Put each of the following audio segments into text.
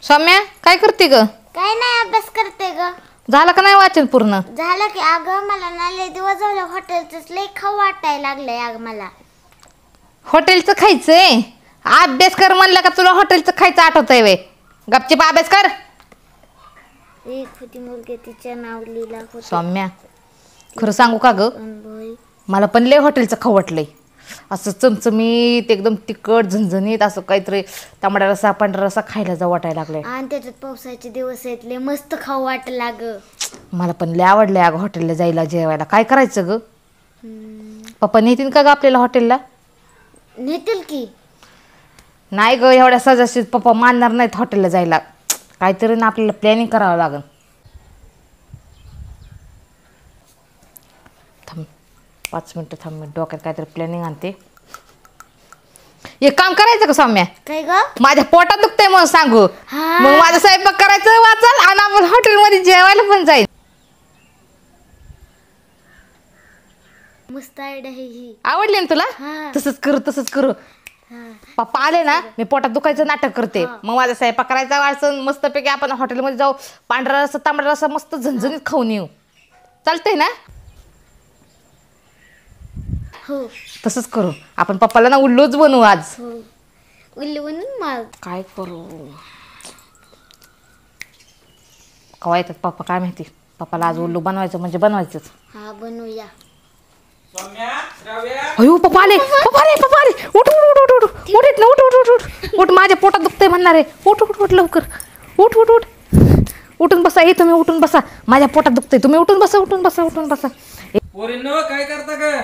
सौम्या काय करते ग? काय नाही अभ्यास करते ग. झालं का नाही वाचन पूर्ण? झालं की अगं मला ना लय दिवस झालं हॉटेलच लय खाऊ वाटायला लागलंय अगं मला. हॉटेलचं खायचंय? अभ्यास कर म्हणलं का तुला हॉटेलचं खायचं आठवतंय वे? गपचीप अभ्यास कर. एक होती मुलगी तिच्या नाव लीला होतं. सौम्या खरं सांगू का ग, मला पण लय हॉटेलचं खाऊ वाटलंय. असं चमचमीत एकदम तिखट झणझणीत असं काहीतरी तांबडा रस्सा पांढरा रस्सा खायला जाऊ वाटायला लागलाय. आणि त्याच्यात पावसाचे दिवस आहेत लय मस्त खाऊ वाटला ग. मला पण लय आवडलंय अगं हॉटेलला जायला जेवायला. काय करायचं ग? पप्पा नेतील का ग आपल्याला हॉटेलला? नेतील की. नाही ग, एवढ्या सजाशीत पप्पा मानणार नाहीत हॉटेलला जायला. काहीतरी ना आपल्याला प्लॅनिंग करावं लागेल. थांब 5 मिनटं थांब, मी डोक्यात काहीतरी प्लॅनिंग आणते. एक काम करायचं का सौम्या? काय ग? माझ्या पोटात दुखतंय म्हणून सांगू. मग माझा स्वयंपाक करायचं वाचाल आणि आपण हॉटेलमध्ये जेवायला पण जाईल. मस्त आयडिया आहे ही. आवडली ना तुला? तसंच करू तसंच करू. पप्पा आले ना मी पोटात दुखायचं नाटक करते. मग माझा स्वयंपाक करायचा वाचन मस्तपैकी आपण हॉटेलमध्ये जाऊ, पांढरा रस्सा तांबडा रस्सा मस्त झणझणीत खाऊन येऊ. चालतंय ना? हो तसंच करू. आपण पप्पाला ना उल्लूच बनवू आज. हो उल्लू बनून मग काय करू? कवा येतात पप्पा काय माहिती. पप्पाला आज उल्लू बनवायचं म्हणजे बनवायचंच. हा बनवूया. अयो पप्पा आले पप्पा आले पप्पा आले. उठ उठ उठ उठ उठ उठ ना उठ उठ उठ उठ उठ. माझ्या पोटात दुखतंय म्हणणार आहे. उठ उठ उठ लवकर उठ उठ उठ. उठून बसा. हे तुम्ही उठून बसा. माझ्या पोटात दुखतंय. तुम्ही उठून बसा उठून बसा उठून बसा. पोरींनो काय करता का?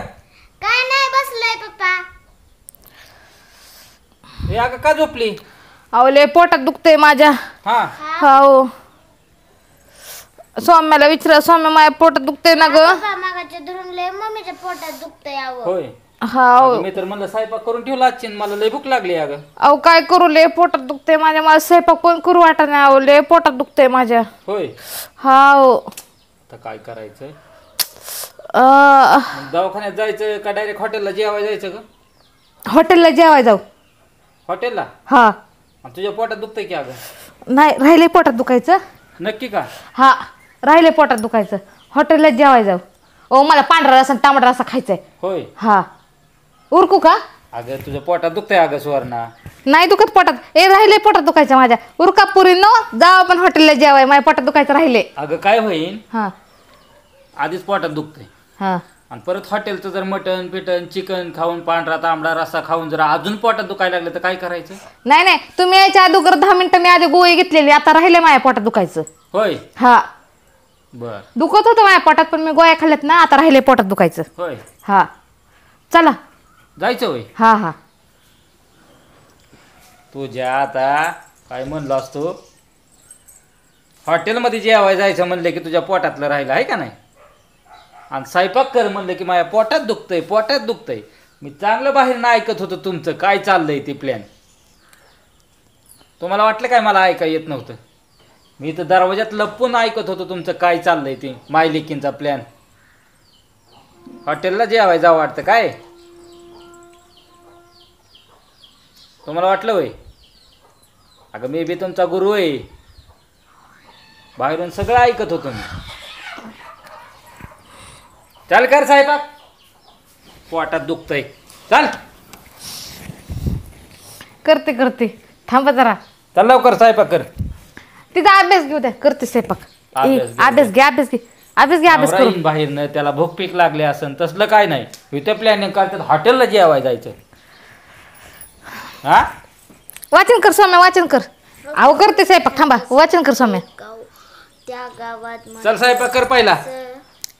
काय नाही बसलोय पप्पा. हे अगं का झोपली? अहो लय पोटात दुखतंय माझ्या. हा हो सौम्याला विचारा. सौम्या माझ्या पोटात दुखतंय ना ग. मागाच्या धरून लय मम्मीच्या पोटात दुखतंय आवं. होय. हो मी तर म्हणलं स्वयंपाक करून ठेवला आजची, मला लय भूक लागली अगं. अहो काय करू, लय पोटात दुखतंय माझ्या. मला स्वयंपाक पण करू वाटत नाही. अहो लय पोटात दुखतंय माझ्या. होय. हो आता काय करायचं? मग दवाखान्यात जायचं का डायरेक्ट हॉटेलला जेवायला जायचं का? हॉटेलला जेवाय जाऊ. हॉटेलला? हा आणि तुझ्या पोटात दुखतंय की अगं? नाही राहिले पोटात दुखायचं. नक्की का? हा राहिले पोटात दुखायचं. हॉटेलला जेवाय जाऊ. ओ मला पांढरा रस्सा तांबडा रस्सा खायचाय. होय. हा उरकू का? अगं तुझ्या पोटात दुखतंय अगं सुवर्णा. नाही दुखत पोटात. ए राहिले पोटात दुखायचं माझ्या. उरका पुरीनो जाऊ आपण हॉटेलला जेवाय. माझ्या पोटात दुखायचं राहिले. अगं काय होईन, हा आधीच पोटात दुखतंय हा आणि परत हॉटेलचं जर मटन पिटन चिकन खाऊन पांढरा तांबडा रस्सा खाऊन जर अजून पोटात दुखायला लागलं तर काय करायचं? नाही नाही तुम्ही यायच्या अगोदर 10 मिनिटं मी आधी गोळी घेतलेली. आता राहिले माझ्या पोटात दुखायचं. होय. हा बर. दुखत होतं माझ्या पोटात पण मी गोळ्या खाल्ल्यात ना. आता राहिले पोटात दुखायचं. होय. हा चला जायचं होय. हा हा तुझ्या आता काय म्हणलो असतो, हॉटेलमध्ये जेवायला जायचं म्हणलं की तुझ्या पोटातलं राहिलं आहे का नाही? आणि स्वयंपाक कर म्हणलं की माझ्या पोटात दुखतंय पोटात दुखतंय. मी चांगलं बाहेर ना ऐकत होतं तुमचं काय चाललंय ते प्लॅन. तुम्हाला वाटलं काय मला ऐका येत नव्हतं? मी तर दरवाजात लपून ऐकत होतो तुमचं काय चाललंय ते मायलेकींचा प्लॅन. हॉटेलला जेवायला जावं वाटतं काय तुम्हाला वाटलं होय? अगं मी बी तुमचा गुरु आहे. बाहेरून सगळं ऐकत होतो मी. चल कर साहेबा, पोटात दुखतंय. चल करते करते. थांबा जरा. चल लवकर स्वयंपाक कर. तिचा अभ्यास घेऊ द्या. करते स्वयंपाक. अभ्यास घे. अभ्यास घे अभ्यास घे अभ्यास घे अभ्यास करू. बाहेर न त्याला भूक पीक लागले असन तसलं काय नाही. इथे प्लॅनिंग करतात हॉटेलला जेवायला जायचं. हा वाचन कर सौम्या वाचन कर. अहो करते स्वयंपाक. थांबा वाचन कर सौम्या. त्या गावात चल स्वयंपाक कर पहिला.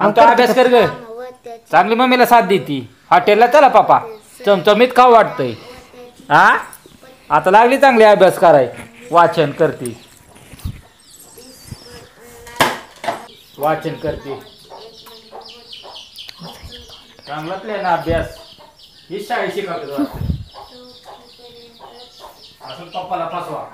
आमचा अभ्यास कर ग. चांगली मम्मीला साथ देती. हॉटेलला चला पापा चमचमीत खाऊ वाटतंय. हा आता लागली चांगली अभ्यास कराय. वाचन करते वाचन करते. चांगला प्लॅन अभ्यास. ही शाळेत शिकवते असं पप्पाला फसवा.